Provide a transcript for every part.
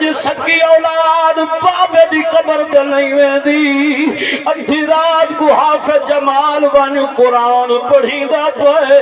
اج سکی اولاد بابے دی قبر تے نہیں ویندی ادھی رات کو حافظ جمال ون قرآن پڑھی دا پے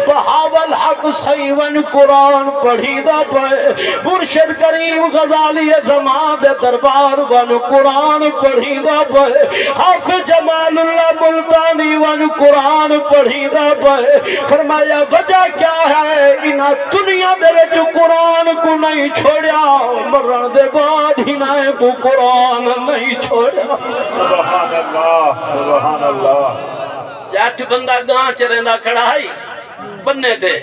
بہاول حق سی ون قرآن پڑھی دا پے مرشد کریم غزالی زمان دے دربار ون قرآن پڑھی دا پے حافظ جمال اللہ ملتانی ون قرآن پڑھی دا پے فرمایا وجہ کیا ہے انہاں دنیا دے وچ قرآن کو نہیں چھوڑیا مرن دے بعد ہی نہ کو قرآن نہیں چھوڑیا سبحان اللہ سبحان اللہ جٹ بندہ گاں چ رہندا کھڑائی بننے تے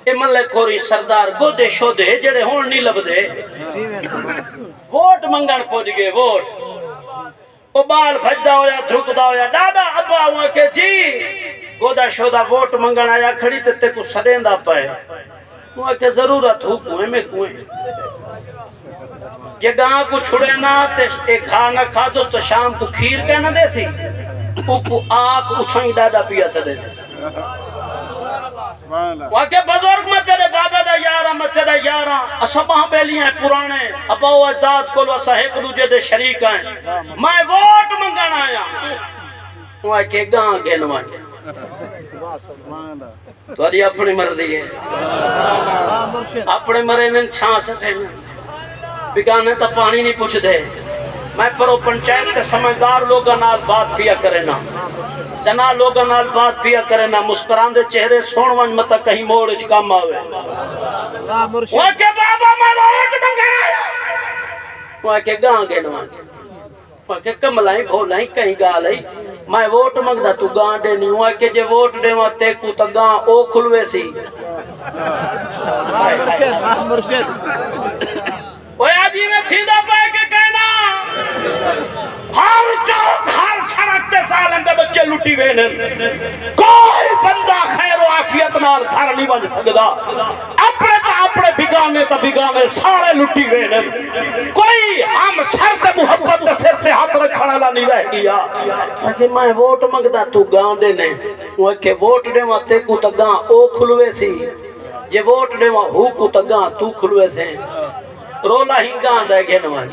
اے ملک کوری سردار گودے شودے جڑے ہون نہیں لبدے ووٹ منگن پہنچ گئے ووٹ او بال بھجدا ہویا دھکدا ہویا دادا ابا ہوا کہ جی گودا شودا ووٹ منگن آیا کھڑی تے کو سڑیندا پئے وہ کہ ضرورت ہو کوئے میں کوئے جگاں کو چھڑے نہ تے ایک گھا نہ کھا دو تو شام کو کھیر کہنا دے سی اوپو آگ اٹھائیں ڈاڈا پیا سڑے دے وہ کہ بزرگ متے دے بابا دا یارا متے دے یارا اسباں بیلیاں پرانے ابا و اجداد کول وسا ایک دوجے دے شریک ہیں میں ووٹ منگن آیا وہ کہ گاں گھنوان تھوڑی اپنی مرضی ہے اپنے مرے نے چھاں سٹھے بگانے تا پانی نہیں پوچھ دے میں پرو پنچایت کے سمجھدار لوگاں نال بات پیا کرے نا جنا لوگاں نال بات پیا کرے نا مسکران دے چہرے سون ون متا کہیں موڑ اچ کام آوے وہ کہ بابا میں ووٹ منگن آیا وہ کہ گاں گنوان وہ کہ کملائیں بھولائیں کہیں گالائیں میں ووٹ منگدا تو گاں دے نہیں ہوا کہ جے ووٹ دے وہاں تے کو تا گاں او کھلوے سی وہ آجی میں تھیندہ پائے کہ کہنا ہر چوک ہر سڑک تے سالم دے بچے لٹی وینے کوئی بندہ خیر و عافیت نال گھر نہیں بن سکدا اپنے تا اپنے بگانے تا بگانے سارے لٹی وینے کوئی ہم سر تے محبت تے سر تے ہاتھ رکھنے والا نہیں رہ گیا کہ میں ووٹ منگدا تو گاں دے نے وہ کہ ووٹ دے وہاں تے کو تا گاں او کھلوے سی جے ووٹ دے وہاں ہو کو تا گاں تو کھلوے تھے رولا ہی گاں دے گھنوان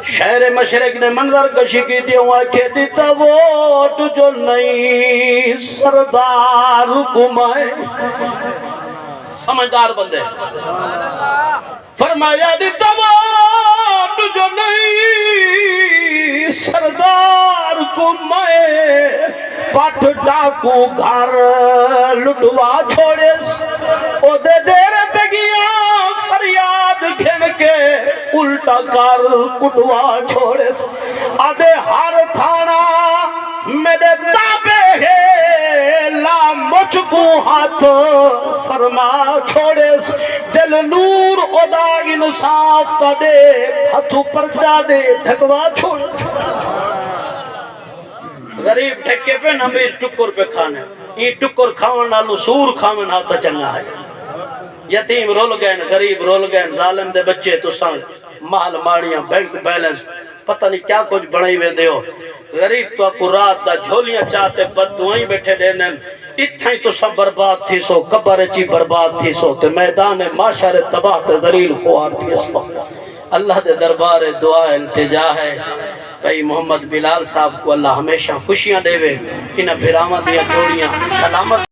شہر مشرق نے منظر کشی کی دی ہوا کہ دیتا ووٹ جو نہیں سردار کمائے سمجھدار بندے فرمایا دیتا ووٹ جو نہیں سردار کمائے پٹ ڈاکو گھر لٹوا چھوڑے او دے دیر تگیا فریاد گھن کے الٹا کر کٹوا چھوڑے آدھے ہر تھانا میرے تابے ہے لا مجھ کو ہاتھ فرما چھوڑے دل نور ادا انصاف کا دے ہاتھوں پر جا دے ڈھکوا چھوڑے غریب ڈھکے پہ نہ بھی ٹکر پہ کھانے یہ ٹکر کھاون نالو سور کھاون آتا چنگا ہے یتیم رول گئے غریب رول گئے ظالم دے بچے تو سان مال ماڑیاں بینک بیلنس پتہ نہیں کیا کچھ بڑھائی وے دیو غریب تو اکو رات دا جھولیاں چاہتے بددعائیں بیٹھے دیندن اتھائی تو سب برباد تھی سو قبر چی برباد تھی سو تے میدان معاشر تباہ تے ذلیل خوار تھی سو اللہ دے دربار دعا التجا ہے بھئی محمد بلال صاحب کو اللہ ہمیشہ خوشیاں دے وے انہاں بھراواں دیاں جوڑیاں سلامت